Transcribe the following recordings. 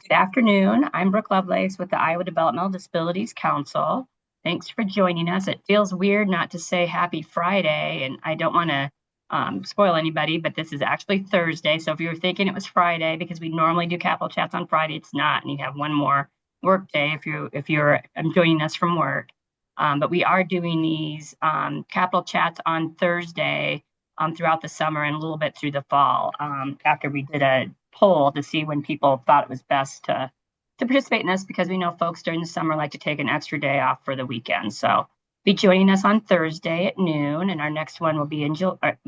Good afternoon. I'm Brooke Lovelace with the Iowa Developmental Disabilities Council. Thanks for joining us. It feels weird not to say happy Friday, and I don't want to spoil anybody, but this is actually Thursday. So if you were thinking it was Friday, because we normally do capital chats on Friday, it's not, and you have one more work day if you're joining us from work. But we are doing these capital chats on Thursday throughout the summer and a little bit through the fall after we did a poll to see when people thought it was best to participate in this, because we know folks during the summer like to take an extra day off for the weekend. So be joining us on Thursday at noon, and our next one will be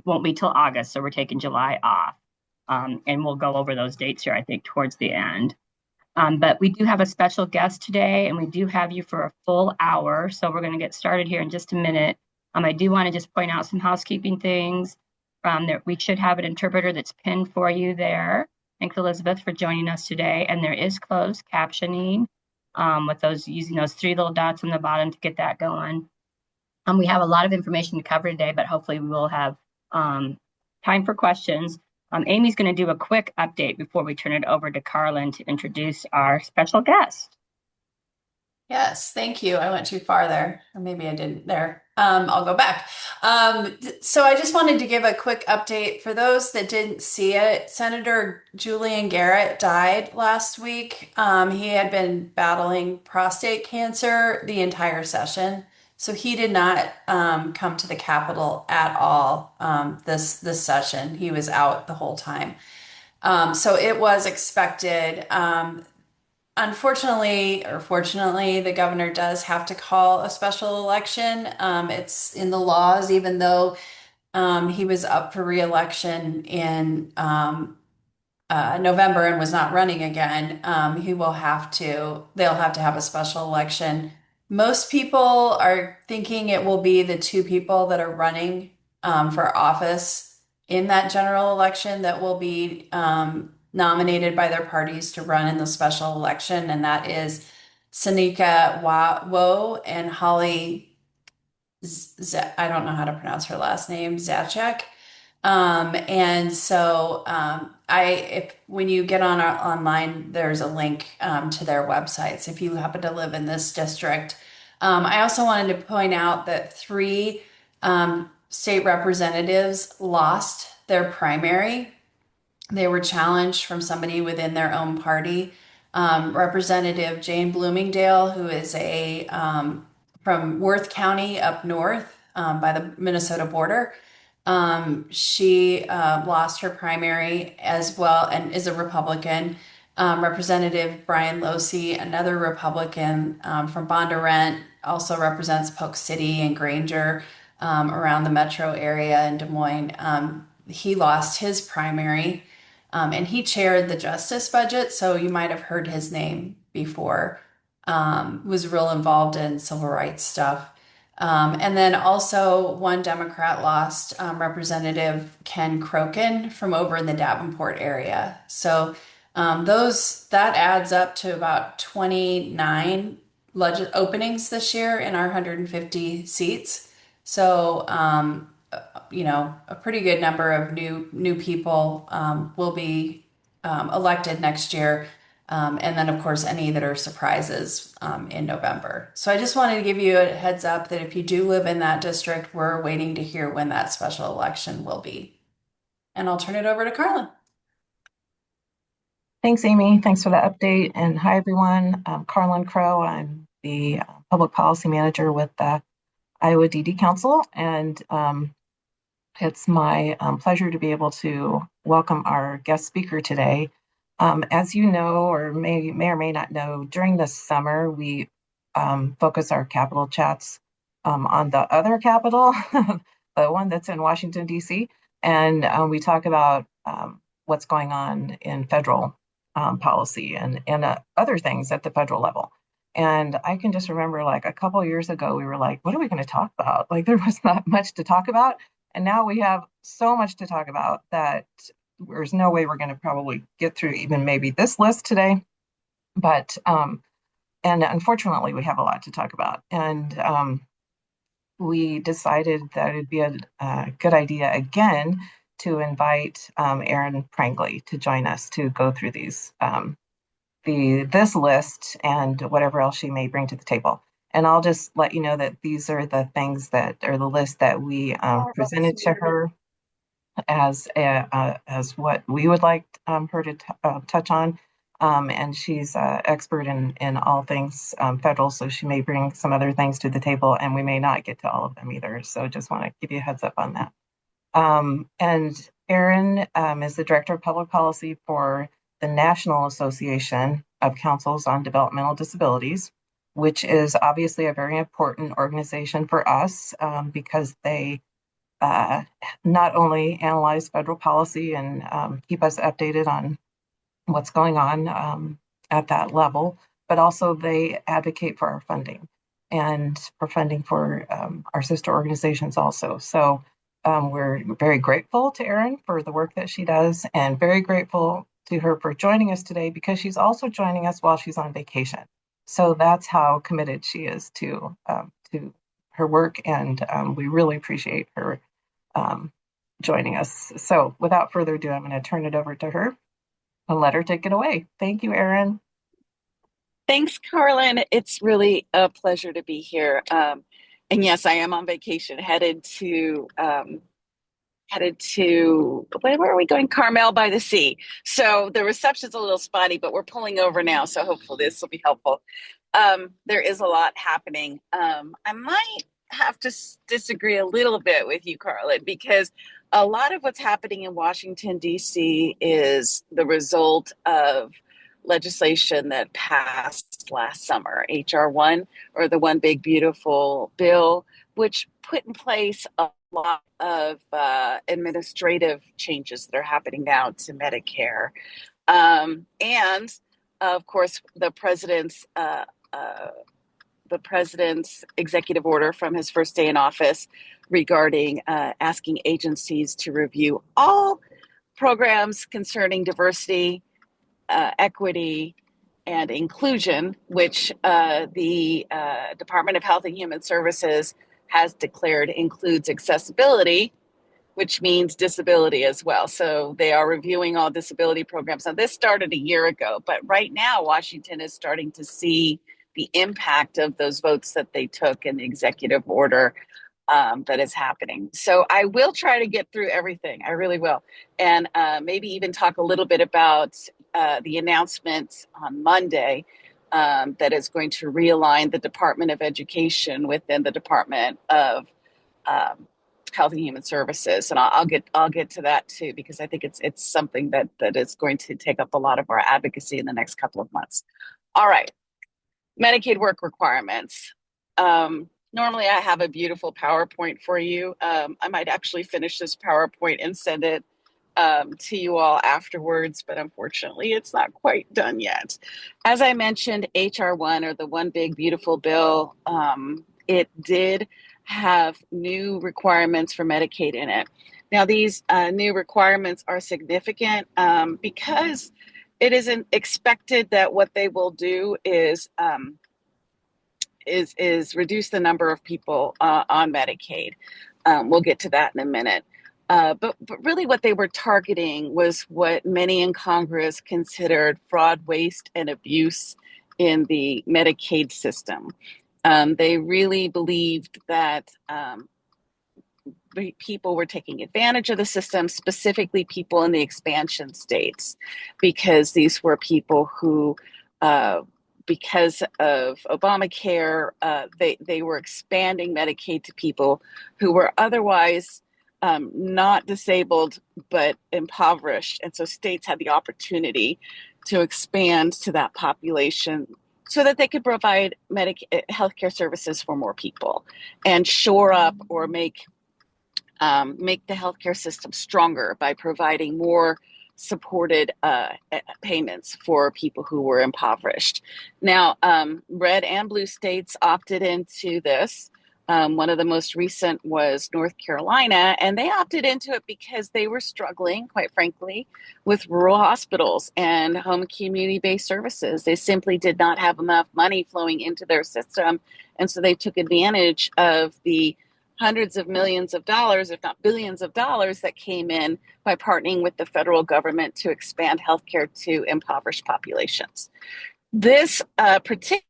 won't be till August, so we're taking July off. And we'll go over those dates here, I think, towards the end. But we do have a special guest today, and we do have you for a full hour. So we're going to get started here in just a minute. I do want to just point out some housekeeping things. That we should have an interpreter that's pinned for you there. Thanks, Elizabeth, for joining us today. And there is closed captioning with using those three little dots on the bottom to get that going. We have a lot of information to cover today, but hopefully we will have time for questions. Amy's going to do a quick update before we turn it over to Carlin to introduce our special guest. Yes, thank you. I went too far there, or maybe I didn't there. I'll go back. So I just wanted to give a quick update for those that didn't see it. Senator Julian Garrett died last week. He had been battling prostate cancer the entire session, so he did not come to the Capitol at all this session. He was out the whole time. So it was expected. Unfortunately, or fortunately, the governor does have to call a special election. It's in the laws, even though he was up for reelection in November and was not running again. They'll have to have a special election. Most people are thinking it will be the two people that are running for office in that general election that will be nominated by their parties to run in the special election, and that is Sanika Woe and Holly I don't know how to pronounce her last name, Zaczek. And so if when you get on online, there's a link to their websites if you happen to live in this district. I also wanted to point out that three state representatives lost their primary. They were challenged from somebody within their own party. Representative Jane Bloomingdale, who is from Worth County up north by the Minnesota border. She lost her primary as well and is a Republican. Representative Brian Losey, another Republican from Bondurant, also represents Polk City and Granger around the metro area in Des Moines. He lost his primary. And he chaired the justice budget, so you might have heard his name before. Was real involved in civil rights stuff. And then also one Democrat lost, Representative Ken Crokin from over in the Davenport area. So that adds up to about 29 openings this year in our 150 seats. So a pretty good number of new people will be elected next year. And then, of course, any that are surprises in November. So I just wanted to give you a heads up that if you do live in that district, we're waiting to hear when that special election will be. And I'll turn it over to Carlin. Thanks, Amy. Thanks for the update. And hi, everyone. I'm Carlin Crow. I'm the Public Policy Manager with the Iowa DD Council. And it's my pleasure to be able to welcome our guest speaker today. As you know, or may or may not know, during the summer, we focus our Capitol chats on the other Capitol, the one that's in Washington, D.C., and we talk about what's going on in federal policy and other things at the federal level. And I can just remember, like, a couple of years ago, we were like, what are we going to talk about? Like, there was not much to talk about. And now we have so much to talk about that there's no way we're going to probably get through even maybe this list today. But, and unfortunately, we have a lot to talk about. And we decided that it'd be a good idea again to invite Erin Prangley to join us to go through these this list and whatever else she may bring to the table. And I'll just let you know that these are the things that are the list that we presented to her as what we would like her to touch on. And she's expert in all things federal, so she may bring some other things to the table, and we may not get to all of them either. So just want to give you a heads up on that. And Erin is the Director of Public Policy for the National Association of Councils on Developmental Disabilities, which is obviously a very important organization for us because they not only analyze federal policy and keep us updated on what's going on at that level, but also they advocate for our funding and for funding for our sister organizations also. So we're very grateful to Erin for the work that she does, and very grateful to her for joining us today because she's also joining us while she's on vacation. So that's how committed she is to her work, and we really appreciate her joining us. So without further ado, I'm going to turn it over to her and let her take it away. Thank you, Erin. Thanks, Carlin. It's really a pleasure to be here. And yes, I am on vacation, headed to where are we going? Carmel by the Sea. So the reception's a little spotty, but we're pulling over now. So hopefully this will be helpful. There is a lot happening. I might have to disagree a little bit with you, Carlin, because a lot of what's happening in Washington, D.C. is the result of legislation that passed last summer, H.R. 1, or the One Big Beautiful Bill, which put in place a lot of administrative changes that are happening now to Medicare. And of course, the president's executive order from his first day in office regarding asking agencies to review all programs concerning diversity, equity, and inclusion, which the Department of Health and Human Services has declared includes accessibility, which means disability as well. So they are reviewing all disability programs. Now, this started a year ago, but right now, Washington is starting to see the impact of those votes that they took in the executive order that is happening. So I will try to get through everything. I really will. And maybe even talk a little bit about the announcement on Monday that is going to realign the Department of Education within the Department of Health and Human Services, and I'll get to that too, because I think it's something that is going to take up a lot of our advocacy in the next couple of months. All right, Medicaid work requirements. Normally, I have a beautiful PowerPoint for you. I might actually finish this PowerPoint and send it to you all afterwards, but unfortunately, it's not quite done yet. As I mentioned, H.R. 1, or the One Big Beautiful Bill, it did have new requirements for Medicaid in it. Now, these new requirements are significant because it isn't expected that what they will do is reduce the number of people on Medicaid. We'll get to that in a minute. But really what they were targeting was what many in Congress considered fraud, waste, and abuse in the Medicaid system. They really believed that people were taking advantage of the system, specifically people in the expansion states, because these were people who, because of Obamacare, they were expanding Medicaid to people who were otherwise not disabled, but impoverished. And so states had the opportunity to expand to that population so that they could provide healthcare services for more people and shore up or make the healthcare system stronger by providing more supported payments for people who were impoverished. Now, red and blue states opted into this. One of the most recent was North Carolina, and they opted into it because they were struggling, quite frankly, with rural hospitals and home community-based services. They simply did not have enough money flowing into their system, and so they took advantage of the hundreds of millions of dollars, if not billions of dollars, that came in by partnering with the federal government to expand healthcare to impoverished populations. This particular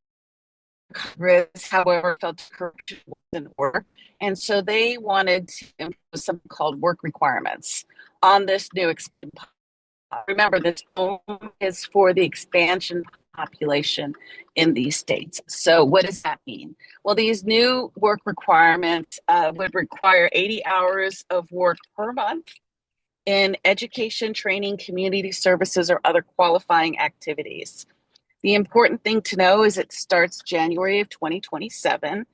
Congress, however, felt corruption didn't work. And so they wanted to impose something called work requirements on this new expansion. Remember, this is for the expansion population in these states. So what does that mean? Well, these new work requirements would require 80 hours of work per month in education, training, community services, or other qualifying activities. The important thing to know is it starts January of 2027.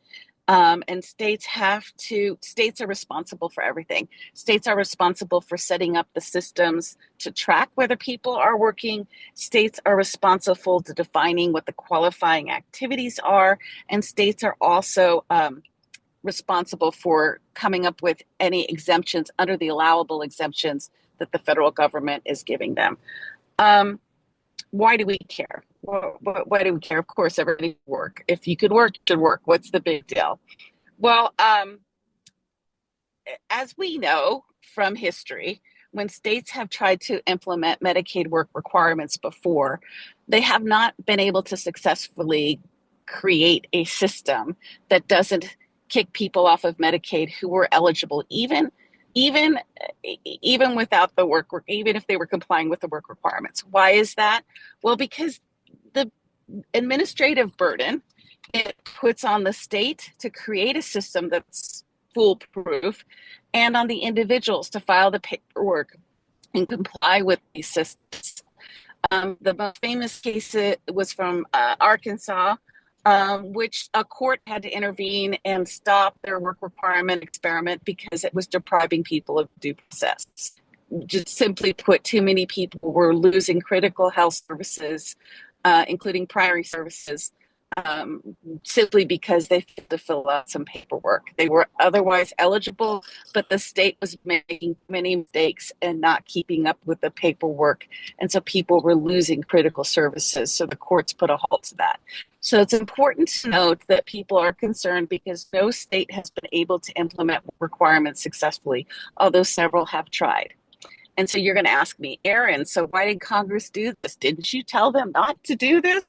And states are responsible for everything. States are responsible for setting up the systems to track whether people are working. States are responsible to defining what the qualifying activities are. And states are also responsible for coming up with any exemptions under the allowable exemptions that the federal government is giving them. Why do we care? Why do we care? Of course, everybody should work. If you could work, you should work. What's the big deal? Well, as we know from history, when states have tried to implement Medicaid work requirements before, they have not been able to successfully create a system that doesn't kick people off of Medicaid who were eligible, even without the work, even if they were complying with the work requirements. Why is that? Well, because the administrative burden it puts on the state to create a system that's foolproof, and on the individuals to file the paperwork and comply with these systems. The most famous case was from Arkansas, which a court had to intervene and stop their work requirement experiment because it was depriving people of due process. Just simply put, too many people were losing critical health services, including primary services, simply because they failed to fill out some paperwork. They were otherwise eligible, but the state was making many mistakes and not keeping up with the paperwork. And so people were losing critical services. So the courts put a halt to that. So it's important to note that people are concerned because no state has been able to implement requirements successfully, although several have tried. And so you're going to ask me, Erin, so why did Congress do this? Didn't you tell them not to do this?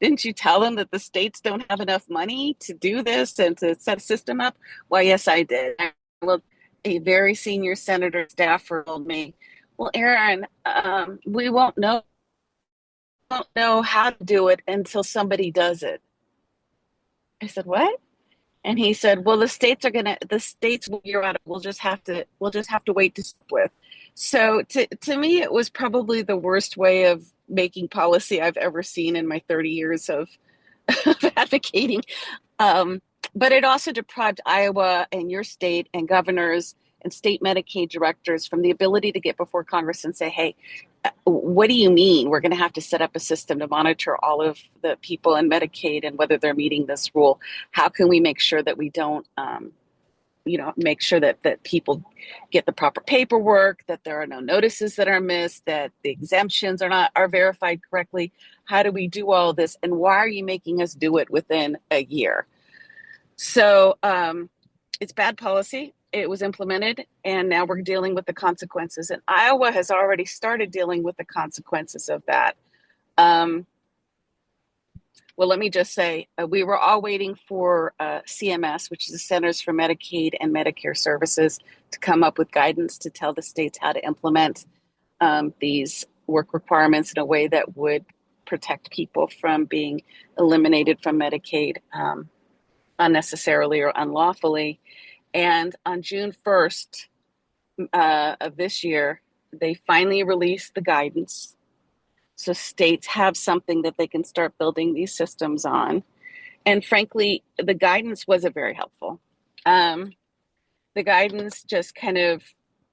Didn't you tell them that the states don't have enough money to do this and to set a system up? Well, yes, I did. Well, a very senior senator staffer told me, well, Erin, we won't know how to do it until somebody does it. I said, what? And he said, well, the states will figure out it. We'll just have to wait to start with. So to me, it was probably the worst way of making policy I've ever seen in my 30 years of advocating. But it also deprived Iowa and your state and governors and state Medicaid directors from the ability to get before Congress and say, hey, what do you mean we're going to have to set up a system to monitor all of the people in Medicaid and whether they're meeting this rule? How can we make sure that we don't, make sure that people get the proper paperwork, that there are no notices that are missed, that the exemptions are verified correctly? How do we do all this? And why are you making us do it within a year? So it's bad policy. It was implemented, and now we're dealing with the consequences. And Iowa has already started dealing with the consequences of that. Well, let me just say, we were all waiting for CMS, which is the Centers for Medicaid and Medicare Services, to come up with guidance to tell the states how to implement these work requirements in a way that would protect people from being eliminated from Medicaid unnecessarily or unlawfully. And on June 1st of this year, they finally released the guidance. So states have something that they can start building these systems on. And frankly, the guidance wasn't very helpful. The guidance just kind of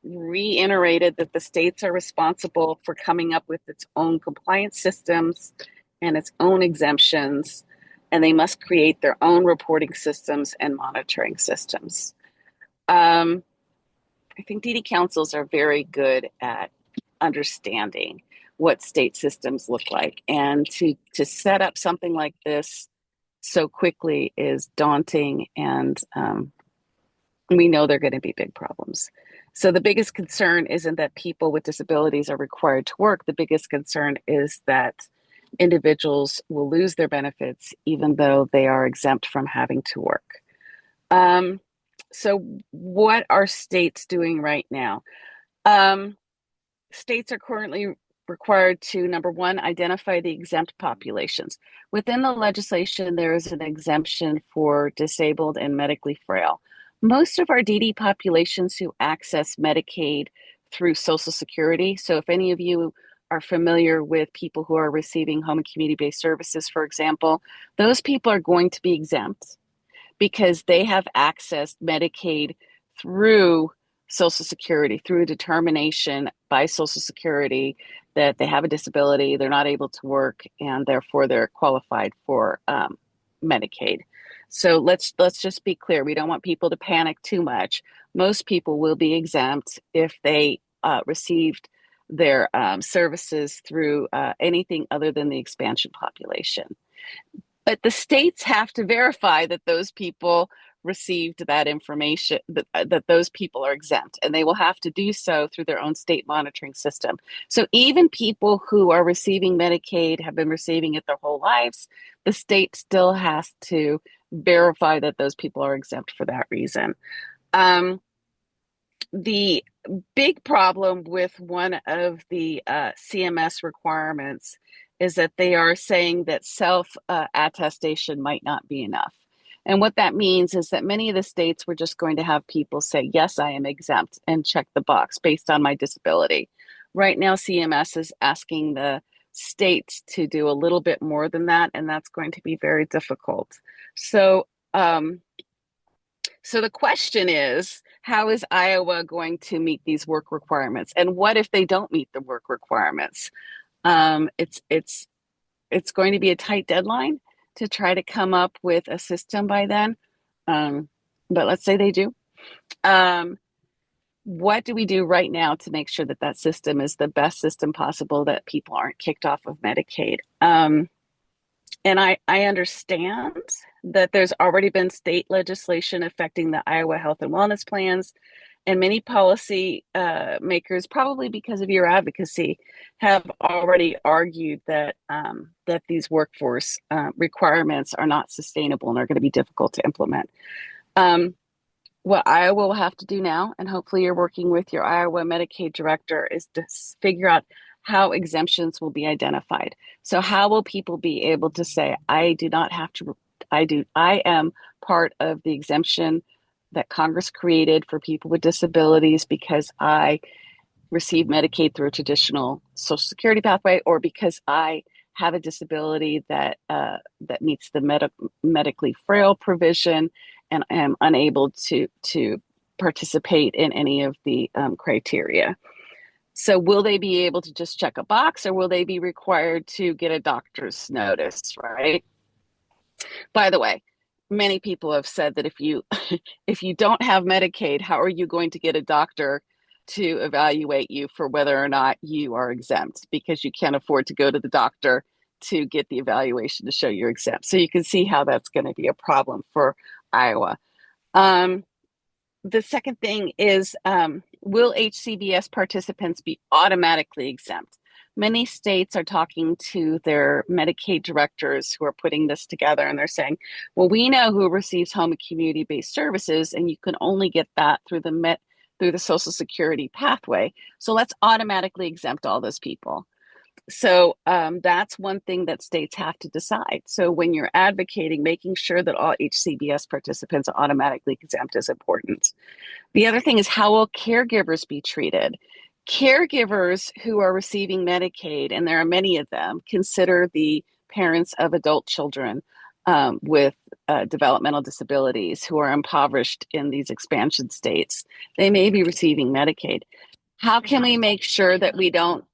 reiterated that the states are responsible for coming up with its own compliance systems and its own exemptions, and they must create their own reporting systems and monitoring systems. I think DD councils are very good at understanding what state systems look like, and to set up something like this so quickly is daunting and we know they're going to be big problems. So the biggest concern isn't that people with disabilities are required to work. The biggest concern is that individuals will lose their benefits even though they are exempt from having to work. So what are states doing right now? States are currently required to, number one, identify the exempt populations. Within the legislation, there is an exemption for disabled and medically frail. Most of our DD populations who access Medicaid through Social Security, so if any of you are familiar with people who are receiving home and community-based services, for example, those people are going to be exempt because they have accessed Medicaid through Social Security, through a determination by Social Security that they have a disability, they're not able to work, and therefore they're qualified for Medicaid. So let's just be clear. We don't want people to panic too much. Most people will be exempt if they received their services through anything other than the expansion population. But the states have to verify that those people received that information, that those people are exempt, and they will have to do so through their own state monitoring system. So even people who are receiving Medicaid, have been receiving it their whole lives, the state still has to verify that those people are exempt for that reason. The big problem with one of the CMS requirements is that they are saying that self-attestation might not be enough. And what that means is that many of the states were just going to have people say, yes, I am exempt, and check the box based on my disability. Right now, CMS is asking the states to do a little bit more than that, and that's going to be very difficult. So the question is, how is Iowa going to meet these work requirements? And what if they don't meet the work requirements? It's going to be a tight deadline to try to come up with a system by then. But let's say they do. What do we do right now to make sure that that system is the best system possible, that people aren't kicked off of Medicaid? And I understand that there's already been state legislation affecting the Iowa health and wellness plans, and many policy makers, probably because of your advocacy, have already argued that that these workforce requirements are not sustainable and are going to be difficult to implement. What Iowa will have to do now, and hopefully you're working with your Iowa Medicaid director, is to figure out how exemptions will be identified. So how will people be able to say, I am part of the exemption that Congress created for people with disabilities because I receive Medicaid through a traditional Social Security pathway, or because I have a disability that meets the medically frail provision and am unable to participate in any of the criteria. So will they be able to just check a box, or will they be required to get a doctor's notice, right? By the way, many people have said that if you don't have Medicaid, how are you going to get a doctor to evaluate you for whether or not you are exempt, because you can't afford to go to the doctor to get the evaluation to show you're exempt. So you can see how that's going to be a problem for Iowa. The second thing is, will HCBS participants be automatically exempt? Many states are talking to their Medicaid directors who are putting this together, and they're saying, well, we know who receives home and community-based services, and you can only get that through the Social Security pathway. So let's automatically exempt all those people. So that's one thing that states have to decide. So when you're advocating, making sure that all HCBS participants are automatically exempt is important. The other thing is, how will caregivers be treated? Caregivers who are receiving Medicaid, and there are many of them, consider the parents of adult children with developmental disabilities who are impoverished in these expansion states. They may be receiving Medicaid. How can we make sure that we don't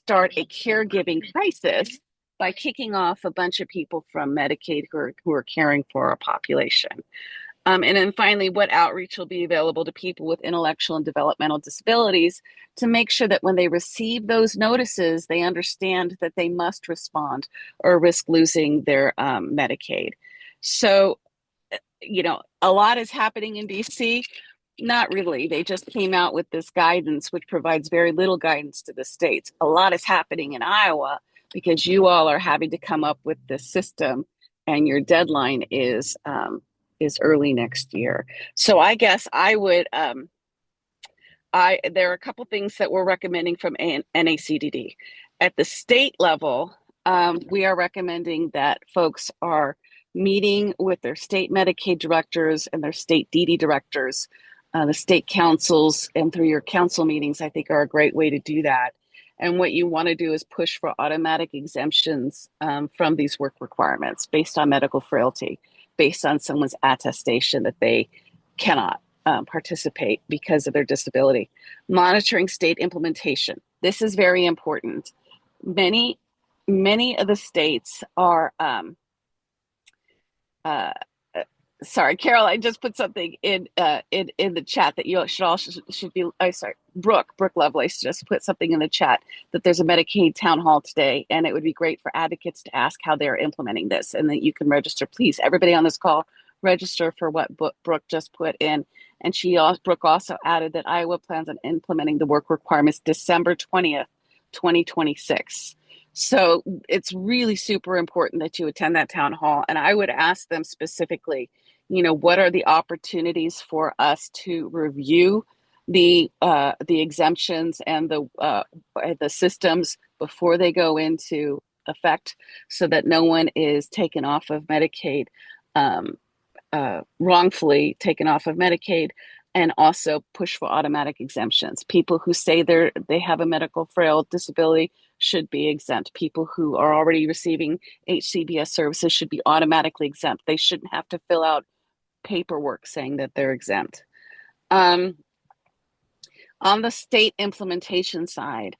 start a caregiving crisis by kicking off a bunch of people from Medicaid who are caring for our population? And then finally, what outreach will be available to people with intellectual and developmental disabilities to make sure that when they receive those notices, they understand that they must respond or risk losing their Medicaid. So, a lot is happening in DC. Not really. They just came out with this guidance, which provides very little guidance to the states. A lot is happening in Iowa because you all are having to come up with this system, and your deadline is early next year. So I guess I would. There are a couple things that we're recommending from NACDD. At the state level, we are recommending that folks are meeting with their state Medicaid directors and their state DD directors. The state councils and through your council meetings, I think, are a great way to do that. And what you want to do is push for automatic exemptions from these work requirements based on medical frailty, based on someone's attestation that they cannot participate because of their disability. Monitoring state implementation. This is very important. Many of the states are sorry, Carol, I just put something in the chat that you should be. Oh, sorry, Brooke Lovelace just put something in the chat that there's a Medicaid town hall today, and it would be great for advocates to ask how they're implementing this, and that you can register. Please, everybody on this call, register for what Brooke just put in. And Brooke also added that Iowa plans on implementing the work requirements December 20th, 2026. So it's really super important that you attend that town hall. And I would ask them specifically, what are the opportunities for us to review the exemptions and the systems before they go into effect, so that no one is taken off of Medicaid, wrongfully taken off of Medicaid, and also push for automatic exemptions. People who say they have a medical frail disability should be exempt. People who are already receiving HCBS services should be automatically exempt. They shouldn't have to fill out paperwork saying that they're exempt. On the state implementation side,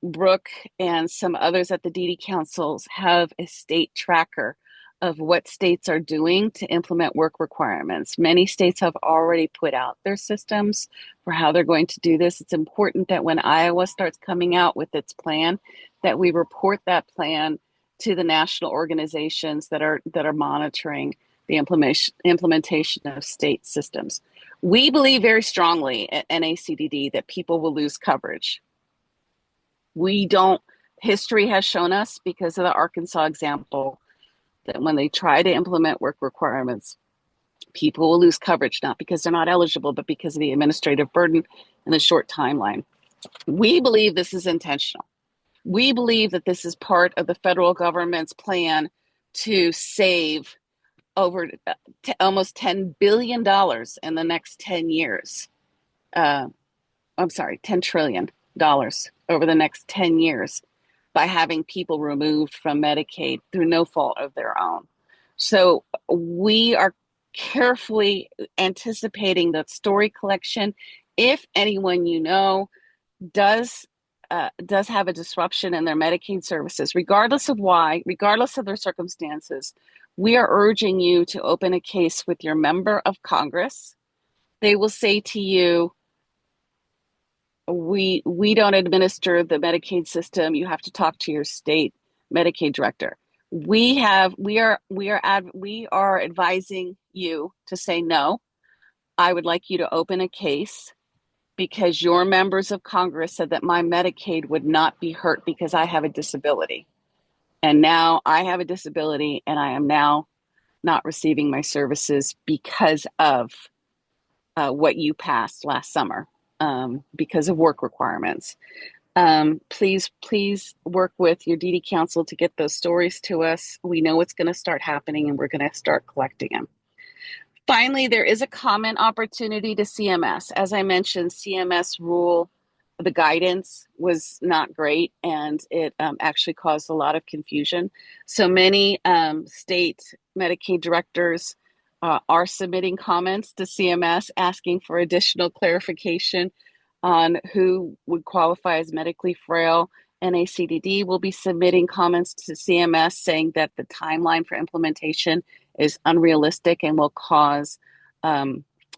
Brooke and some others at the DD councils have a state tracker of what states are doing to implement work requirements. Many states have already put out their systems for how they're going to do this. It's important that when Iowa starts coming out with its plan, that we report that plan to the national organizations that are monitoring the implementation of state systems. We believe very strongly at NACDD that people will lose coverage. History has shown us, because of the Arkansas example, that when they try to implement work requirements, people will lose coverage, not because they're not eligible, but because of the administrative burden and the short timeline. We believe this is intentional. We believe that this is part of the federal government's plan to save over almost $10 billion in the next 10 years. $10 trillion over the next 10 years by having people removed from Medicaid through no fault of their own. So we are carefully anticipating that story collection. If anyone does have a disruption in their Medicaid services, regardless of why, regardless of their circumstances, we are urging you to open a case with your member of Congress. They will say to you, we don't administer the Medicaid system. You have to talk to your state Medicaid director. We are advising you to say no. I would like you to open a case because your members of Congress said that my Medicaid would not be hurt because I have a disability. And now I have a disability and I am now not receiving my services because of what you passed last summer, because of work requirements. Please work with your DD council to get those stories to us. We know it's going to start happening and we're going to start collecting them. Finally, there is a comment opportunity to CMS. As I mentioned, CMS rule, the guidance was not great, and it actually caused a lot of confusion. So many state Medicaid directors are submitting comments to CMS asking for additional clarification on who would qualify as medically frail. NACDD will be submitting comments to CMS saying that the timeline for implementation is unrealistic and will cause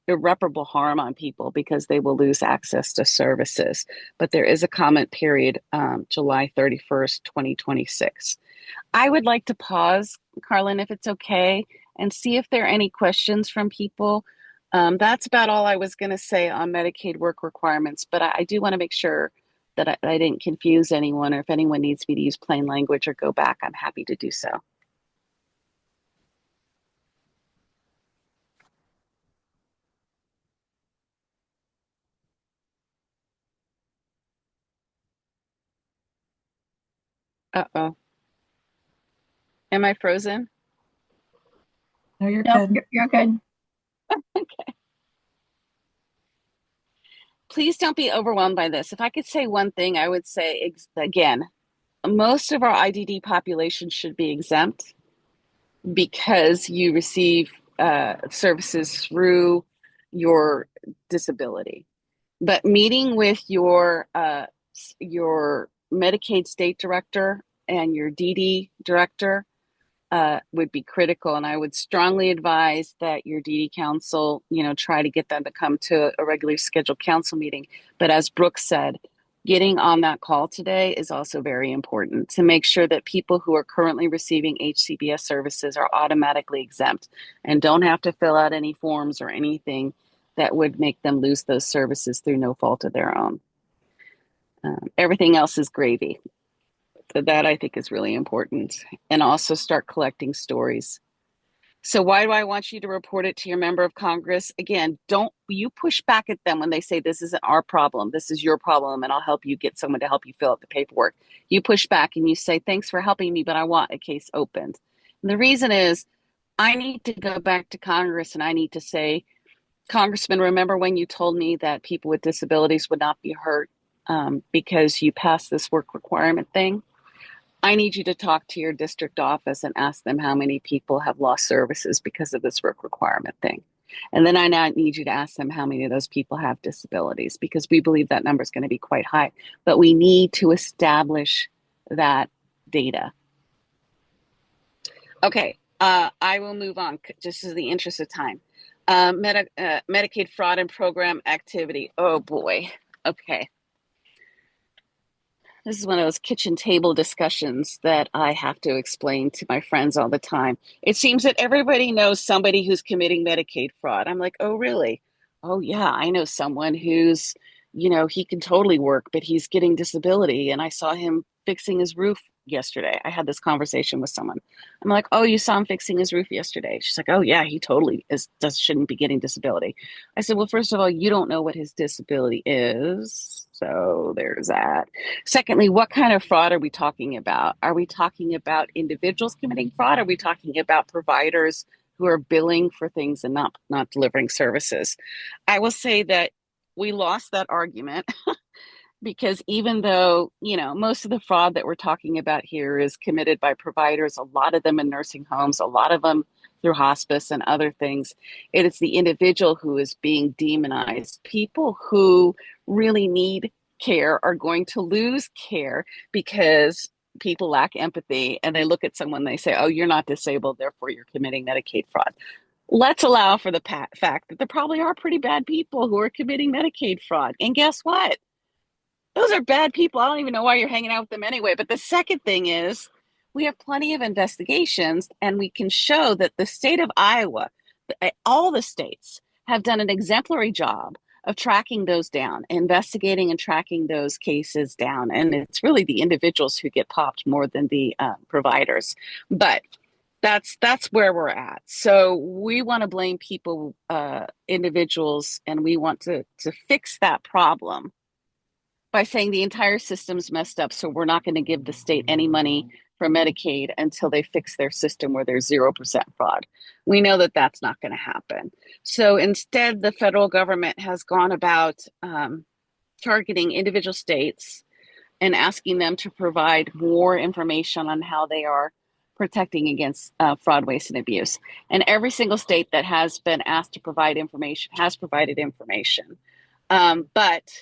irreparable harm on people because they will lose access to services. But there is a comment period, July 31st, 2026. I would like to pause, Carlin, if it's okay, and see if there are any questions from people That's about all I was going to say on Medicaid work requirements, but I do want to make sure that I didn't confuse anyone, or if anyone needs me to use plain language or go back, I'm happy to do so. Uh-oh. Am I frozen? No, you're Nope, good. you're good. Please don't be overwhelmed by this. If I could say one thing, I would say, again, most of our IDD population should be exempt because you receive services through your disability. But meeting with your Medicaid state director and your DD director would be critical. And I would strongly advise that your DD council, try to get them to come to a regularly scheduled council meeting. But as Brooke said, getting on that call today is also very important to make sure that people who are currently receiving HCBS services are automatically exempt and don't have to fill out any forms or anything that would make them lose those services through no fault of their own. Everything else is gravy. So that I think is really important. And also start collecting stories. So why do I want you to report it to your member of Congress? Again, don't you push back at them when they say this isn't our problem, this is your problem, and I'll help you get someone to help you fill out the paperwork. You push back and you say, thanks for helping me, but I want a case opened. And the reason is I need to go back to Congress and I need to say, Congressman, remember when you told me that people with disabilities would not be hurt because you passed this work requirement thing? I need you to talk to your district office and ask them how many people have lost services because of this work requirement thing. And then I now need you to ask them how many of those people have disabilities, because we believe that number is going to be quite high. But we need to establish that data. Okay, I will move on just in the interest of time. Medicaid fraud and program activity. Oh boy. Okay. This is one of those kitchen table discussions that I have to explain to my friends all the time. It seems that everybody knows somebody who's committing Medicaid fraud. I'm like, oh, really? Oh, yeah, I know someone who's, he can totally work, but he's getting disability. And I saw him fixing his roof yesterday. I had this conversation with someone. I'm like, oh, you saw him fixing his roof yesterday? She's like, oh, yeah, he totally shouldn't be getting disability. I said, well, first of all, you don't know what his disability is. So there's that. Secondly, what kind of fraud are we talking about? Are we talking about individuals committing fraud? Are we talking about providers who are billing for things and not delivering services? I will say that we lost that argument because even though, most of the fraud that we're talking about here is committed by providers, a lot of them in nursing homes, a lot of them through hospice and other things, it is the individual who is being demonized. People who really need care are going to lose care because people lack empathy and they look at someone and they say, oh, you're not disabled, therefore you're committing Medicaid fraud. Let's allow for the fact that there probably are pretty bad people who are committing Medicaid fraud. And guess what? Those are bad people. I don't even know why you're hanging out with them anyway. But the second thing is we have plenty of investigations and we can show that the state of Iowa, all the states have done an exemplary job of tracking those down, investigating and tracking those cases down. And it's really the individuals who get popped more than the providers. But that's where we're at. So we want to blame people, individuals, and we want to fix that problem by saying the entire system's messed up, so we're not going to give the state any money for Medicaid until they fix their system where there's 0% fraud. We know that that's not going to happen. So instead, the federal government has gone about targeting individual states and asking them to provide more information on how they are protecting against fraud, waste, and abuse. And every single state that has been asked to provide information has provided information. But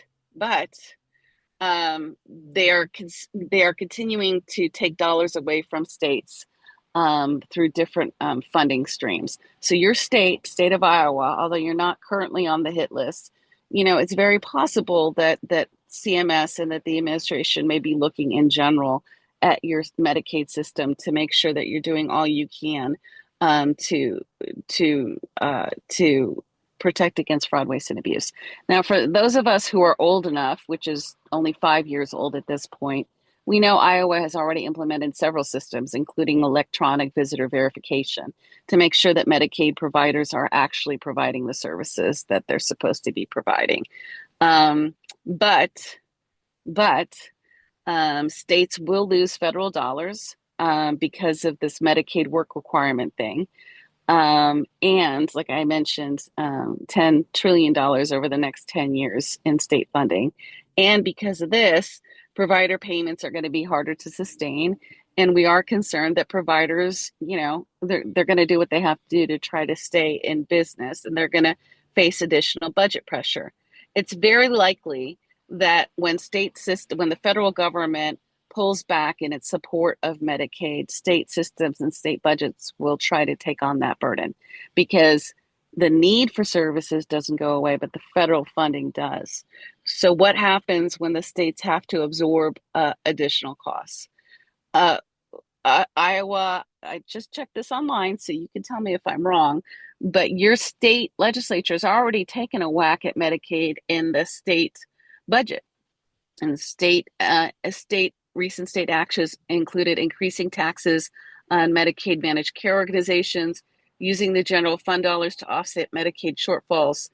they are continuing to take dollars away from states through different funding streams. So your state of Iowa, although you're not currently on the hit list, it's very possible that CMS and that the administration may be looking in general at your Medicaid system to make sure that you're doing all you can to protect against fraud, waste, and abuse. Now, for those of us who are old enough, which is only 5 years old at this point, we know Iowa has already implemented several systems, including electronic visitor verification, to make sure that Medicaid providers are actually providing the services that they're supposed to be providing. But states will lose federal dollars because of this Medicaid work requirement thing. And like I mentioned, $10 trillion over the next 10 years in state funding. And because of this, provider payments are going to be harder to sustain. And we are concerned that providers, they're going to do what they have to do to try to stay in business, and they're going to face additional budget pressure. It's very likely that when the federal government pulls back in its support of Medicaid, state systems and state budgets will try to take on that burden, because the need for services doesn't go away, but the federal funding does. So what happens when the states have to absorb additional costs? Iowa, I just checked this online, so you can tell me if I'm wrong, but your state legislature has already taken a whack at Medicaid in the state budget. And recent state actions included increasing taxes on Medicaid managed care organizations, using the general fund dollars to offset Medicaid shortfalls.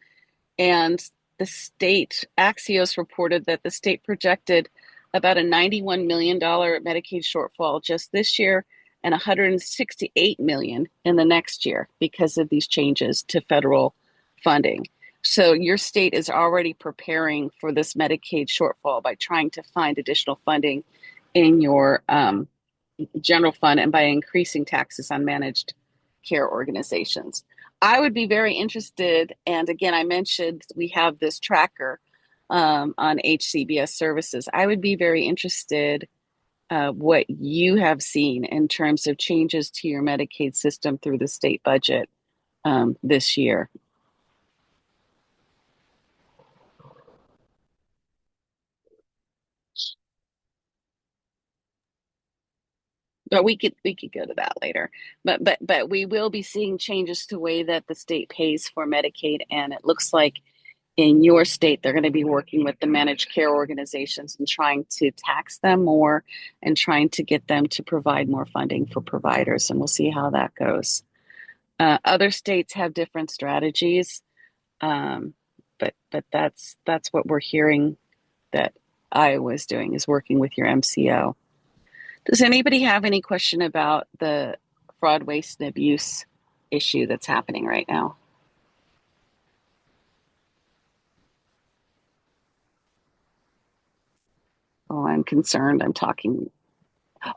And the state, Axios reported that the state projected about a $91 million Medicaid shortfall just this year and $168 million in the next year because of these changes to federal funding. So your state is already preparing for this Medicaid shortfall by trying to find additional funding in your general fund and by increasing taxes on managed care organizations. I would be very interested, and again, I mentioned we have this tracker on HCBS services. I would be very interested what you have seen in terms of changes to your Medicaid system through the state budget this year. But we could go to that later. But we will be seeing changes to the way that the state pays for Medicaid, and it looks like in your state they're going to be working with the managed care organizations and trying to tax them more and trying to get them to provide more funding for providers, and we'll see how that goes. Other states have different strategies, but that's what we're hearing that Iowa is doing, is working with your MCO. Does anybody have any question about the fraud, waste, and abuse issue that's happening right now? Oh, I'm concerned. I'm talking.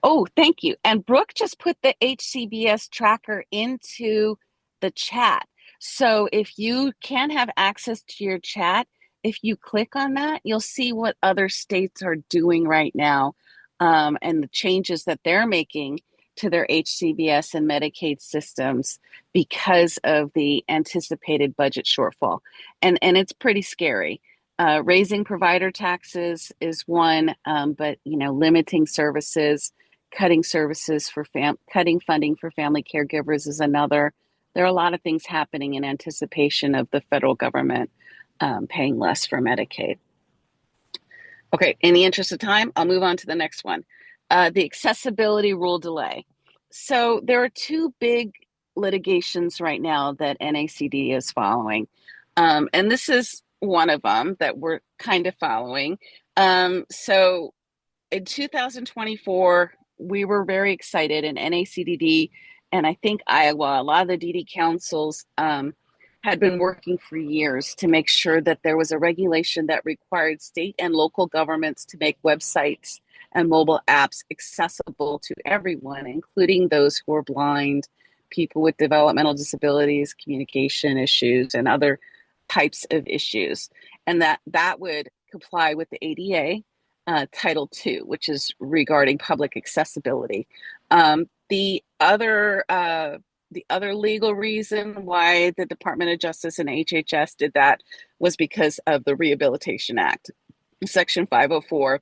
Oh, thank you. And Brooke just put the HCBS tracker into the chat. So if you can have access to your chat, if you click on that, you'll see what other states are doing right now, and the changes that they're making to their HCBS and Medicaid systems because of the anticipated budget shortfall. And it's pretty scary. Raising provider taxes is one, but limiting services, cutting services for cutting funding for family caregivers is another. There are a lot of things happening in anticipation of the federal government paying less for Medicaid. Okay, in the interest of time, I'll move on to the next one. The accessibility rule delay. So there are two big litigations right now that NACDD is following. And this is one of them that we're kind of following. So in 2024, we were very excited, and NACDD and I think Iowa, a lot of the DD councils had been working for years to make sure that there was a regulation that required state and local governments to make websites and mobile apps accessible to everyone, including those who are blind, people with developmental disabilities, communication issues, and other types of issues. And that would comply with the ADA, Title II, which is regarding public accessibility. The other legal reason why the Department of Justice and HHS did that was because of the Rehabilitation Act, Section 504.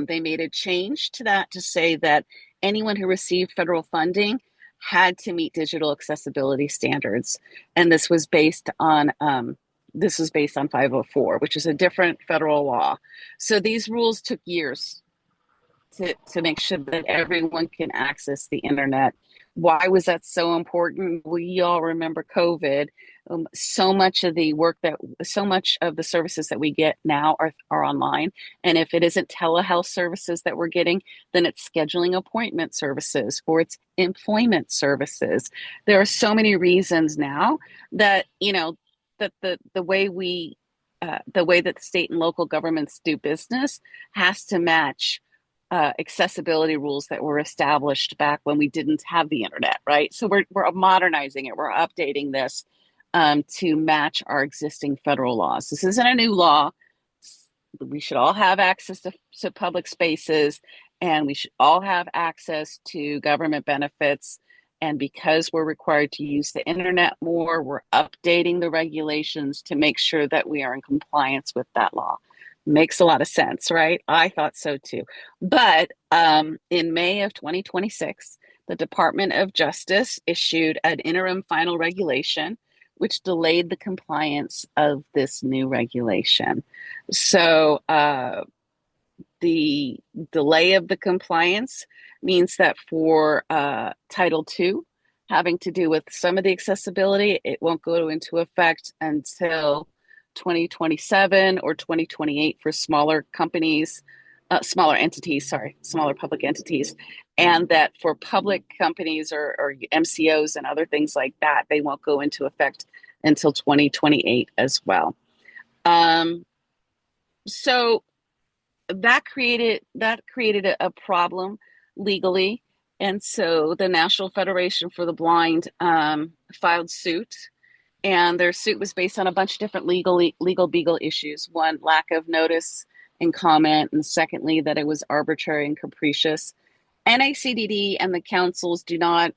They made a change to that to say that anyone who received federal funding had to meet digital accessibility standards, and this was based on 504, which is a different federal law. So these rules took years to make sure that everyone can access the internet. Why was that so important? We all remember COVID. So much of the services that we get now are online. And if it isn't telehealth services that we're getting, then it's scheduling appointment services or it's employment services. There are so many reasons now that, that the way that the state and local governments do business has to match accessibility rules that were established back when we didn't have the internet, right? So we're modernizing it, we're updating this to match our existing federal laws. This isn't a new law. We should all have access to public spaces, and we should all have access to government benefits. And because we're required to use the internet more, we're updating the regulations to make sure that we are in compliance with that law. Makes a lot of sense, right? I thought so too. But in May of 2026, the Department of Justice issued an interim final regulation, which delayed the compliance of this new regulation. So the delay of the compliance means that for Title II, having to do with some of the accessibility, it won't go into effect until 2027 or 2028 for smaller companies, smaller public entities. And that for public companies or MCOs and other things like that, they won't go into effect until 2028 as well. So that created a problem legally. And so the National Federation for the Blind filed suit. And their suit was based on a bunch of different legal beagle issues. One, lack of notice and comment. And secondly, that it was arbitrary and capricious. NACDD and the councils do not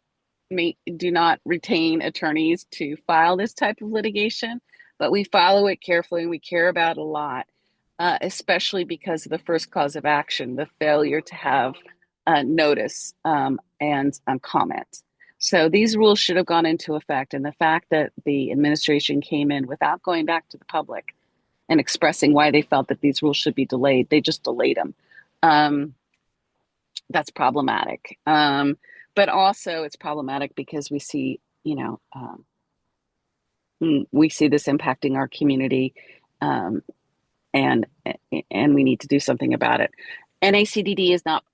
retain attorneys to file this type of litigation, but we follow it carefully and we care about it a lot, especially because of the first cause of action, the failure to have notice and comment. So these rules should have gone into effect, and the fact that the administration came in without going back to the public and expressing why they felt that these rules should be delayed, they just delayed them. That's problematic. But also it's problematic because we see, we see this impacting our community, and we need to do something about it. NACDD is not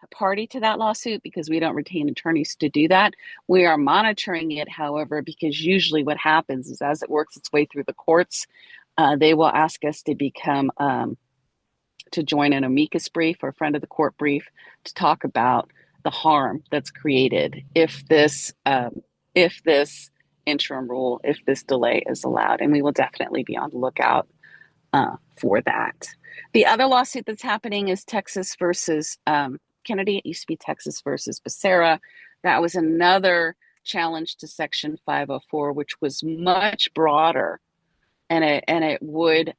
a party to that lawsuit because we don't retain attorneys to do that. We are monitoring it, however, because usually what happens is as it works its way through the courts, they will ask us to become to join an amicus brief or friend of the court brief to talk about the harm that's created if this interim rule, if this delay is allowed, and we will definitely be on the lookout for that. The other lawsuit that's happening is Texas versus Kennedy. It used to be Texas versus Becerra. That was another challenge to Section 504, which was much broader, and it would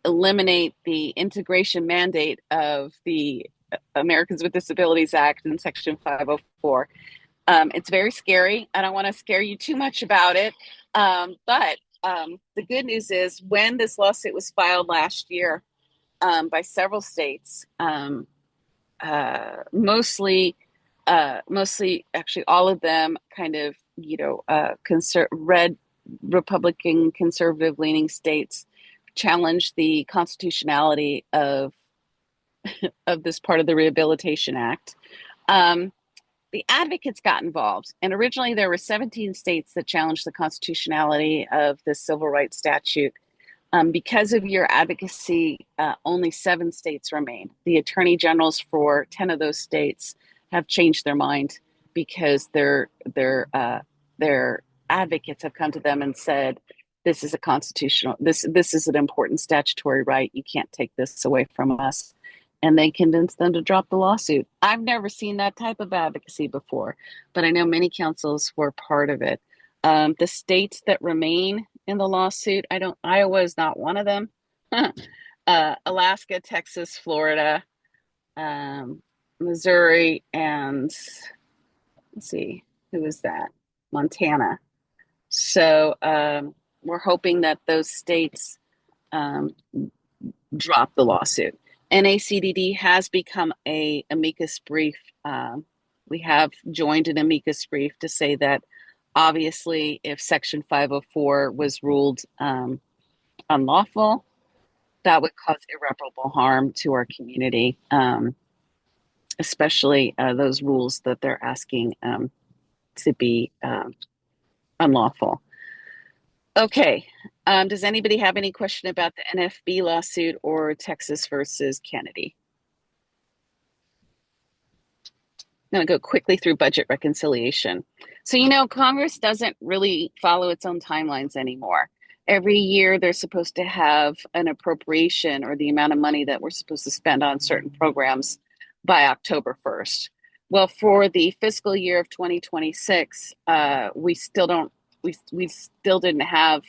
eliminate the integration mandate of the Americans with Disabilities Act in Section 504. It's very scary. I don't want to scare you too much about it, but the good news is when this lawsuit was filed last year by several states, mostly actually all of them kind of, red Republican conservative leaning states challenged the constitutionality of this part of the Rehabilitation Act. The advocates got involved, and originally there were 17 states that challenged the constitutionality of the civil rights statute. Because of your advocacy, only 7 states remain. The attorney generals for 10 of those states have changed their mind because their advocates have come to them and said, this is this is an important statutory right. You can't take this away from us. And they convinced them to drop the lawsuit. I've never seen that type of advocacy before, but I know many councils were part of it. The states that remain in the lawsuit, Iowa is not one of them. Alaska, Texas, Florida, Missouri, and let's see, who is that? Montana. So we're hoping that those states um, drop the lawsuit. NACDD has become a amicus brief. We have joined an amicus brief to say that obviously if Section 504 was ruled unlawful, that would cause irreparable harm to our community, especially those rules that they're asking to be unlawful. Okay. Does anybody have any question about the NFB lawsuit or Texas versus Kennedy? I'm going to go quickly through budget reconciliation. So, Congress doesn't really follow its own timelines anymore. Every year, they're supposed to have an appropriation or the amount of money that we're supposed to spend on certain programs by October 1st. Well, for the fiscal year of 2026, we still didn't have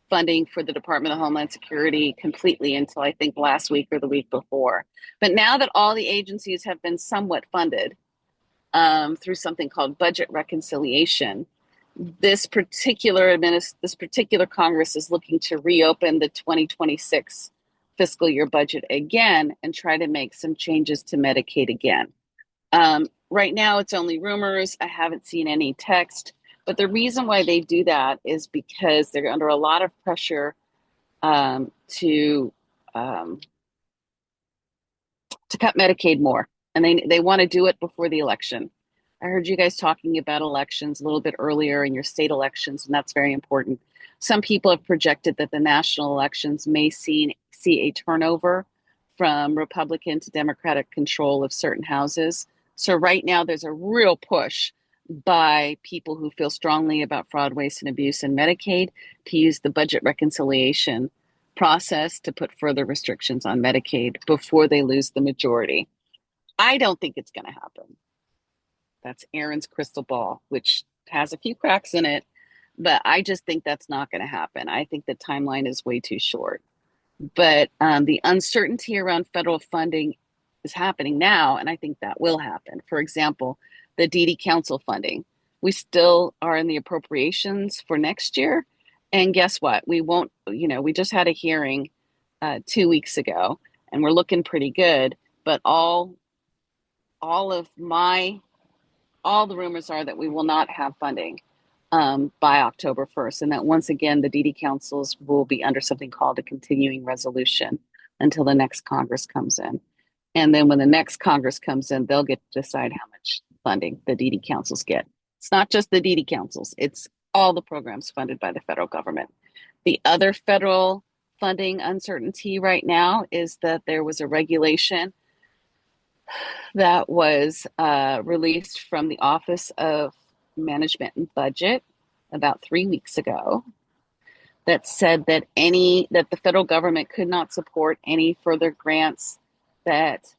funding for the Department of Homeland Security completely until I think last week or the week before. But now that all the agencies have been somewhat funded, through something called budget reconciliation, this particular Congress is looking to reopen the 2026 fiscal year budget again and try to make some changes to Medicaid again. Right now, it's only rumors. I haven't seen any text. But the reason why they do that is because they're under a lot of pressure to cut Medicaid more. And they want to do it before the election. I heard you guys talking about elections a little bit earlier in your state elections, and that's very important. Some people have projected that the national elections may see a turnover from Republican to Democratic control of certain houses. So right now there's a real push by people who feel strongly about fraud, waste, and abuse in Medicaid to use the budget reconciliation process to put further restrictions on Medicaid before they lose the majority. I don't think it's going to happen. That's Erin's crystal ball, which has a few cracks in it, but I just think that's not going to happen. I think the timeline is way too short. But the uncertainty around federal funding is happening now, and I think that will happen. For example, the DD Council funding. We still are in the appropriations for next year. And guess what? We won't, we just had a hearing 2 weeks ago, and we're looking pretty good. But all the rumors are that we will not have funding by October 1st, and that once again, the DD councils will be under something called a continuing resolution until the next Congress comes in. And then when the next Congress comes in, they'll get to decide how much funding the DD councils get. It's not just the DD councils, it's all the programs funded by the federal government. The other federal funding uncertainty right now is that there was a regulation that was released from the Office of Management and Budget about 3 weeks ago that said that the federal government could not support any further grants that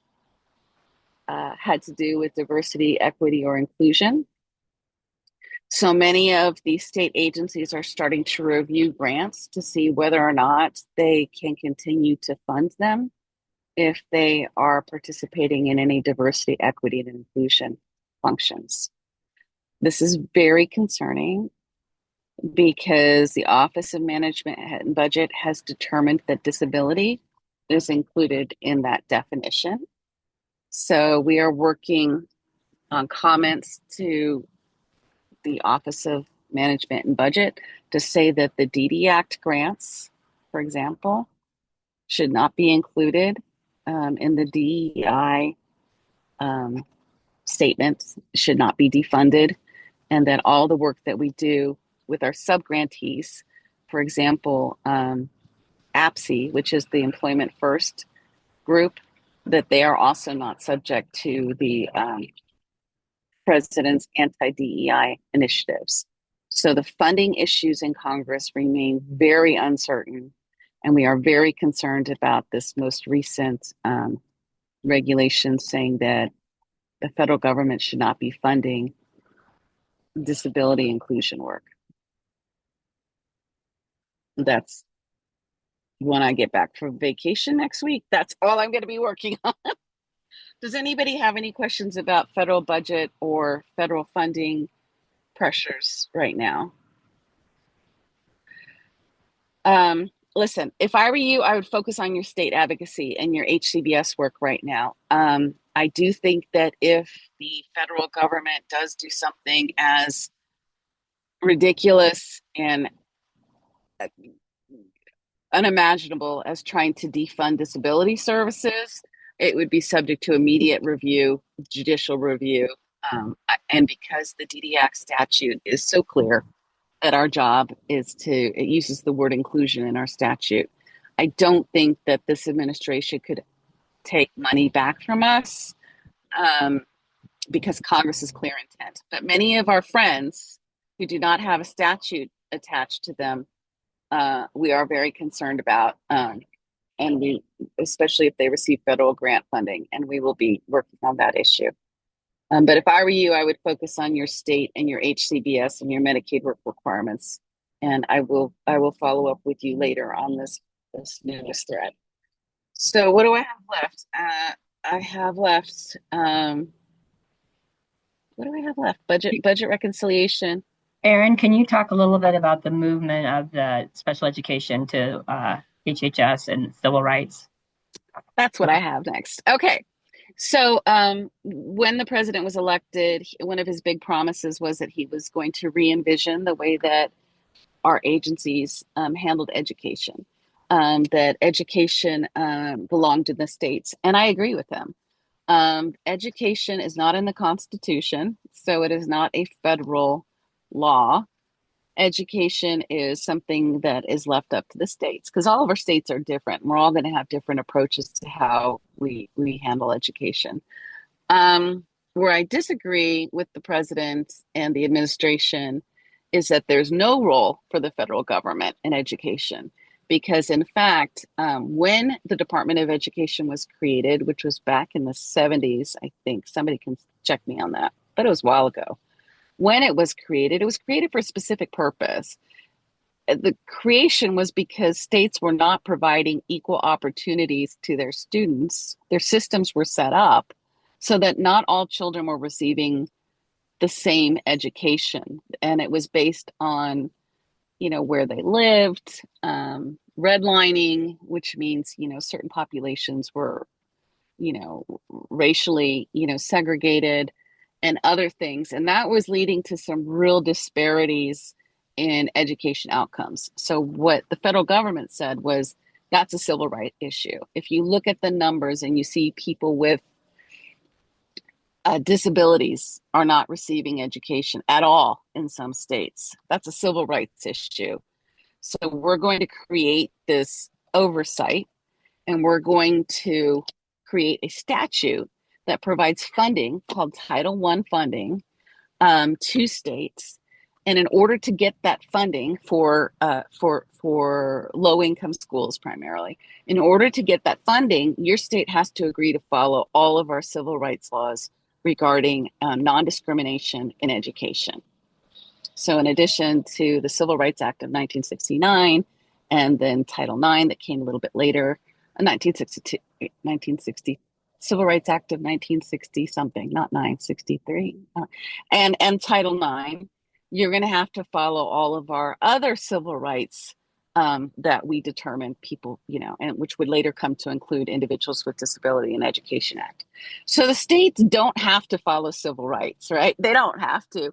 had to do with diversity, equity, or inclusion. So many of the state agencies are starting to review grants to see whether or not they can continue to fund them if they are participating in any diversity, equity, and inclusion functions. This is very concerning because the Office of Management and Budget has determined that disability is included in that definition. So we are working on comments to the Office of Management and Budget to say that the DD Act grants, for example, should not be included in the DEI statements, should not be defunded, and that all the work that we do with our subgrantees, for example, APSE, which is the Employment First group, that they are also not subject to the president's anti-DEI initiatives. So the funding issues in Congress remain very uncertain, and we are very concerned about this most recent regulation saying that the federal government should not be funding disability inclusion work. That's when I get back from vacation next week. That's all I'm going to be working on. Does anybody have any questions about federal budget or federal funding pressures right now? Listen, if I were you, I would focus on your state advocacy and your HCBS work right now. I do think that if the federal government does do something as ridiculous and unimaginable as trying to defund disability services, it would be subject to immediate review, judicial review. And because the DD Act statute is so clear that our job is it uses the word inclusion in our statute. I don't think that this administration could take money back from us because Congress is clear intent. But many of our friends who do not have a statute attached to them, we are very concerned about, and we, especially if they receive federal grant funding, and we will be working on that issue. But if I were you, I would focus on your state and your HCBS and your Medicaid work requirements. And I will follow up with you later on this newest thread. So what do I have left? I have left, what do I have left? Budget reconciliation. Erin, can you talk a little bit about the movement of the special education to HHS and civil rights? That's what I have next. Okay. So when the president was elected, one of his big promises was that he was going to re-envision the way that our agencies handled education, that education belonged in the states. And I agree with him. Education is not in the Constitution, so it is not a federal law. Education is something that is left up to the states because all of our states are different. We're all going to have different approaches to how we handle education. Where I disagree with the president and the administration is that there's no role for the federal government in education. Because in fact, when the Department of Education was created, which was back in the 70s, I think somebody can check me on that, but it was a while ago. When it was created for a specific purpose. The creation was because states were not providing equal opportunities to their students. Their systems were set up so that not all children were receiving the same education. And it was based on, where they lived, redlining, which means, certain populations were, racially, segregated, and other things. And that was leading to some real disparities in education outcomes. So what the federal government said was that's a civil rights issue. If you look at the numbers and you see people with disabilities are not receiving education at all in some states, that's a civil rights issue. So we're going to create this oversight and we're going to create a statute that provides funding called Title I funding to states. And in order to get that funding for low-income schools primarily, in order to get that funding, your state has to agree to follow all of our civil rights laws regarding non-discrimination in education. So in addition to the Civil Rights Act of 1969 and then Title IX that came a little bit later, 1960, Civil Rights Act of 1960 something, not 963, and Title IX, you're going to have to follow all of our other civil rights that we determine people, and which would later come to include Individuals with Disability and Education Act. So the states don't have to follow civil rights, right? They don't have to,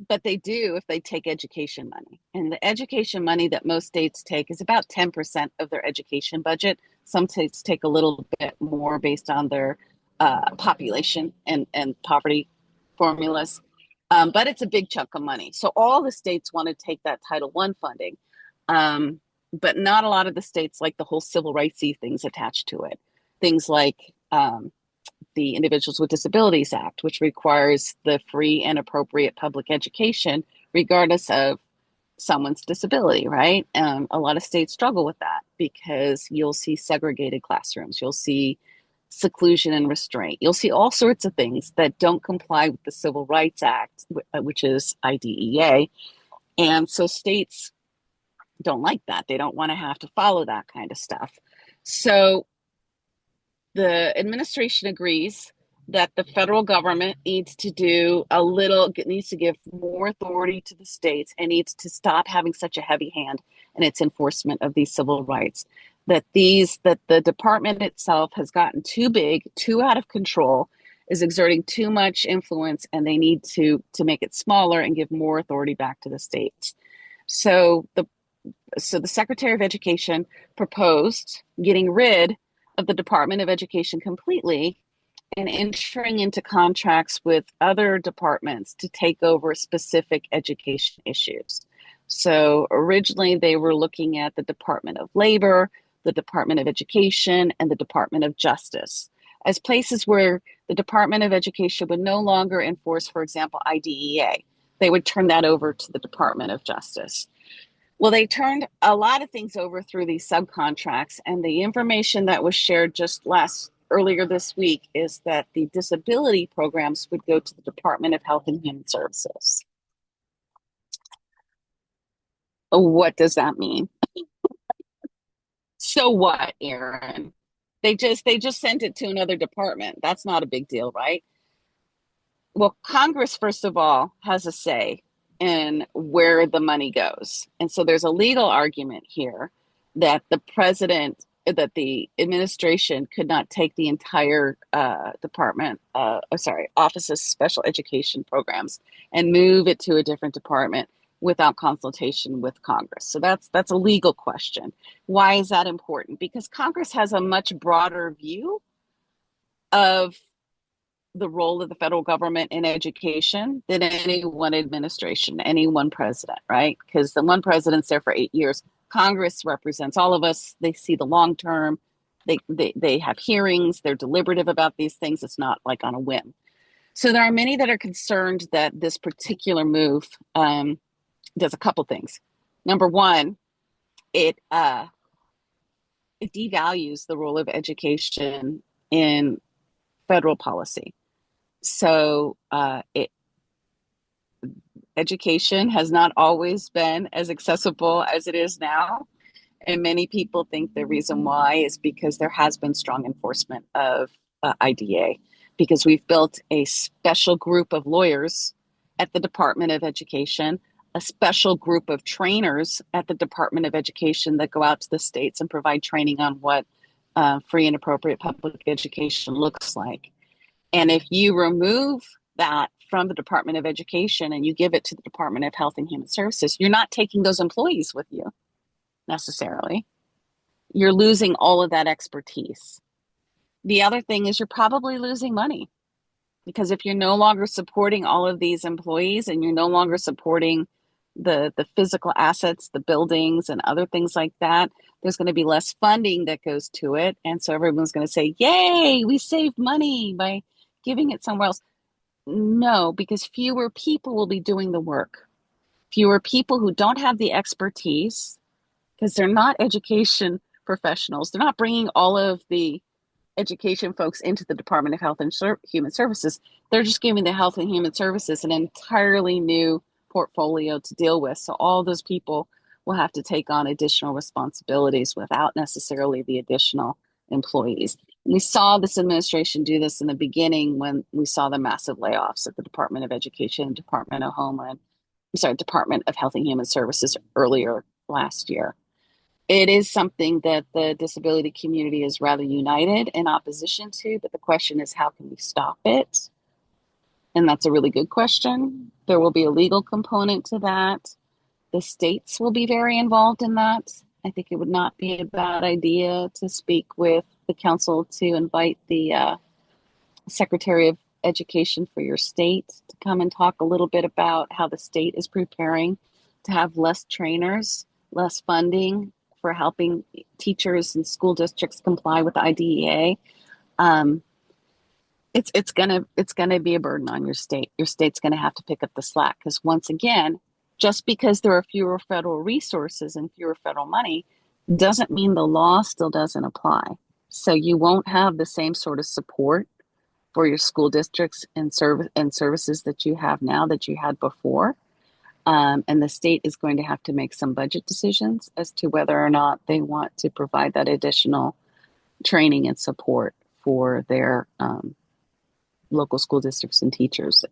but they do if they take education money. And the education money that most states take is about 10% of their education budget. Some states take a little bit more based on their population and poverty formulas. But it's a big chunk of money. So all the states want to take that Title I funding, but not a lot of the states like the whole civil rights-y things attached to it. Things like the Individuals with Disabilities Act, which requires the free and appropriate public education regardless of someone's disability, right? A lot of states struggle with that because you'll see segregated classrooms, you'll see seclusion and restraint, you'll see all sorts of things that don't comply with the Civil Rights Act, which is IDEA. And so states don't like that. They don't want to have to follow that kind of stuff. So the administration agrees that the federal government needs to give more authority to the states and needs to stop having such a heavy hand in its enforcement of these civil rights. That the department itself has gotten too big, too out of control, is exerting too much influence, and they need to make it smaller and give more authority back to the states. So the Secretary of Education proposed getting rid of the Department of Education completely and entering into contracts with other departments to take over specific education issues. So originally they were looking at the Department of Labor, the Department of Education, and the Department of Justice as places where the Department of Education would no longer enforce, for example, IDEA. They would turn that over to the Department of Justice. Well, they turned a lot of things over through these subcontracts, and the information that was shared earlier this week is that the disability programs would go to the Department of Health and Human Services. What does that mean? So what, Erin? They just sent it to another department. That's not a big deal, right? Well, Congress, first of all, has a say in where the money goes. And so there's a legal argument here that the administration could not take the entire Office of Special Education Programs and move it to a different department without consultation with Congress. So that's a legal question. Why is that important? Because Congress has a much broader view of the role of the federal government in education than any one administration, any one president, right? Because the one president's there for 8 years. Congress represents all of us. They see the long term. They have hearings. They're deliberative about these things. It's not like on a whim. So there are many that are concerned that this particular move does a couple things. Number one, it devalues the role of education in federal policy. So education has not always been as accessible as it is now. And many people think the reason why is because there has been strong enforcement of IDEA, because we've built a special group of lawyers at the Department of Education, a special group of trainers at the Department of Education that go out to the states and provide training on what free and appropriate public education looks like. And if you remove that from the Department of Education and you give it to the Department of Health and Human Services, you're not taking those employees with you necessarily. You're losing all of that expertise. The other thing is you're probably losing money, because if you're no longer supporting all of these employees and you're no longer supporting the physical assets, the buildings and other things like that, there's going to be less funding that goes to it. And so everyone's going to say, yay, we saved money by giving it somewhere else. No, because fewer people will be doing the work. Fewer people who don't have the expertise, because they're not education professionals. They're not bringing all of the education folks into the Department of Health and Human Services. They're just giving the Health and Human Services an entirely new portfolio to deal with. So all those people will have to take on additional responsibilities without necessarily the additional employees. We saw this administration do this in the beginning when we saw the massive layoffs at the Department of Education, Department of Health and Human Services earlier last year. It is something that the disability community is rather united in opposition to, but the question is, how can we stop it? And that's a really good question. There will be a legal component to that. The states will be very involved in that. I think it would not be a bad idea to speak with the council to invite the Secretary of Education for your state to come and talk a little bit about how the state is preparing to have less trainers, less funding for helping teachers and school districts comply with IDEA. It's gonna be a burden on your state. Your state's gonna have to pick up the slack, because once again, just because there are fewer federal resources and fewer federal money doesn't mean the law still doesn't apply. So you won't have the same sort of support for your school districts and services that you have now that you had before. And the state is going to have to make some budget decisions as to whether or not they want to provide that additional training and support for their local school districts and teachers.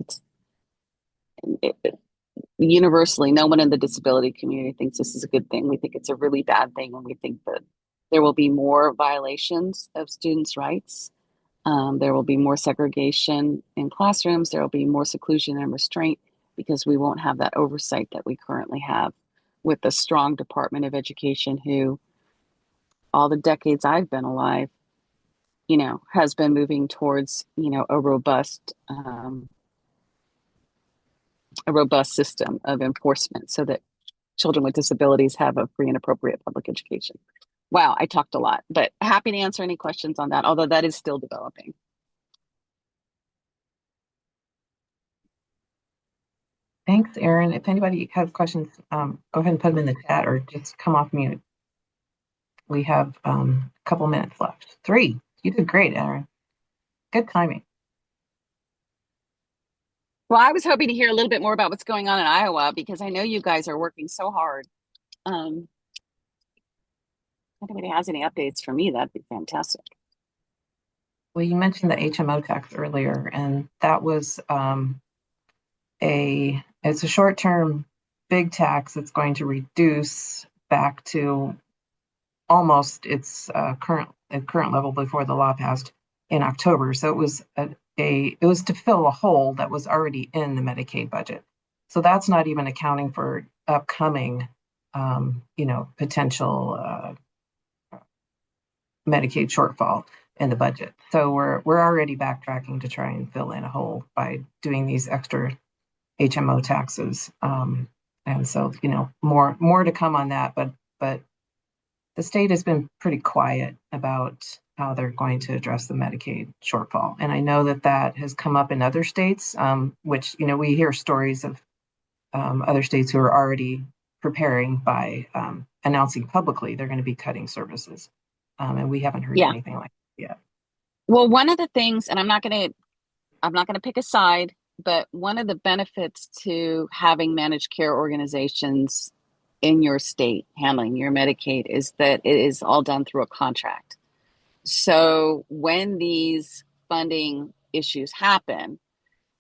Universally, no one in the disability community thinks this is a good thing. We think it's a really bad thing, and we think that there will be more violations of students' rights. There will be more segregation in classrooms. There will be more seclusion and restraint because we won't have that oversight that we currently have with the strong Department of Education who, all the decades I've been alive, has been moving towards, a robust system of enforcement so that children with disabilities have a free and appropriate public education. Wow, I talked a lot, but happy to answer any questions on that, although that is still developing. Thanks, Erin. If anybody has questions, go ahead and put them in the chat or just come off mute. We have a couple minutes left. 3. You did great, Erin. Good timing. Well, I was hoping to hear a little bit more about what's going on in Iowa because I know you guys are working so hard. If anybody has any updates for me, that'd be fantastic. Well, you mentioned the HMO tax earlier, and that was it's a short-term big tax that's going to reduce back to almost its current level before the law passed in October. So it was it was to fill a hole that was already in the Medicaid budget. So that's not even accounting for upcoming, potential Medicaid shortfall in the budget. So we're already backtracking to try and fill in a hole by doing these extra HMO taxes. And so, more to come on that, but the state has been pretty quiet about how they're going to address the Medicaid shortfall. And I know that has come up in other states, which, we hear stories of other states who are already preparing by announcing publicly they're going to be cutting services. And we haven't heard anything like that yet. Well, one of the things, and I'm not going to pick a side, but one of the benefits to having managed care organizations in your state handling your Medicaid is that it is all done through a contract. So when these funding issues happen,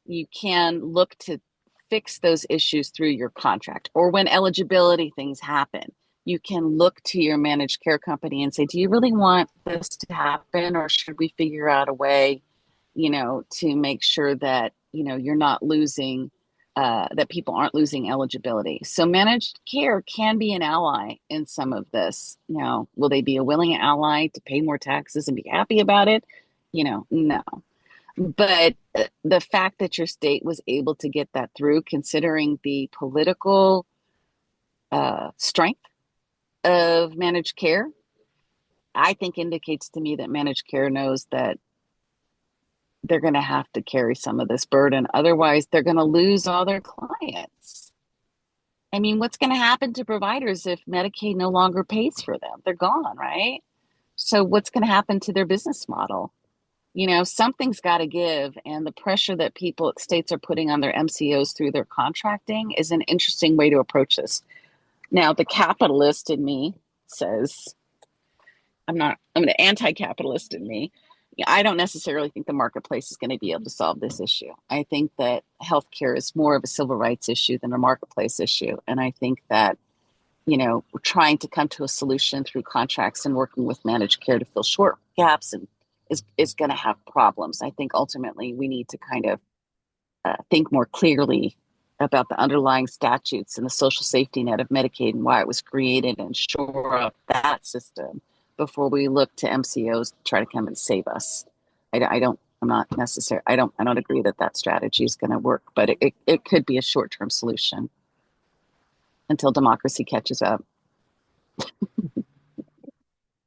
you can look to fix those issues through your contract. Or when eligibility things happen, you can look to your managed care company and say, do you really want this to happen? Or should we figure out a way, to make sure that, you're not losing, that people aren't losing eligibility. So managed care can be an ally in some of this. Now, will they be a willing ally to pay more taxes and be happy about it? No. But the fact that your state was able to get that through, considering the political strength of managed care, I think indicates to me that managed care knows that they're going to have to carry some of this burden. Otherwise, they're going to lose all their clients. I mean, what's going to happen to providers if Medicaid no longer pays for them? They're gone, right? So what's going to happen to their business model? Something's got to give. And the pressure that states are putting on their MCOs through their contracting is an interesting way to approach this. Now, the capitalist in me says, I'm the anti-capitalist in me. I don't necessarily think the marketplace is going to be able to solve this issue. I think that healthcare is more of a civil rights issue than a marketplace issue. And I think that, we're trying to come to a solution through contracts and working with managed care to fill short gaps and is going to have problems. I think ultimately we need to kind of think more clearly about the underlying statutes and the social safety net of Medicaid and why it was created and shore up that system before we look to MCOs to try to come and save us. I don't agree that strategy is going to work, but it could be a short-term solution until democracy catches up.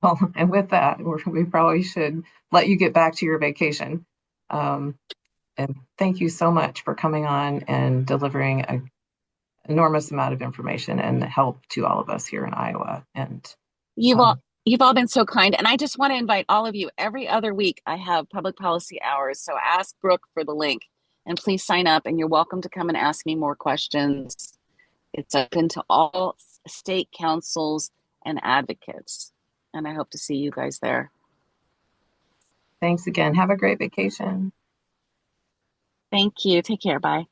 Well, and with that, we probably should let you get back to your vacation. And thank you so much for coming on and delivering an enormous amount of information and help to all of us here in Iowa. And you've all been so kind. And I just want to invite all of you. Every other week, I have public policy hours. So ask Brooke for the link and please sign up. And you're welcome to come and ask me more questions. It's open to all state councils and advocates. And I hope to see you guys there. Thanks again. Have a great vacation. Thank you. Take care. Bye.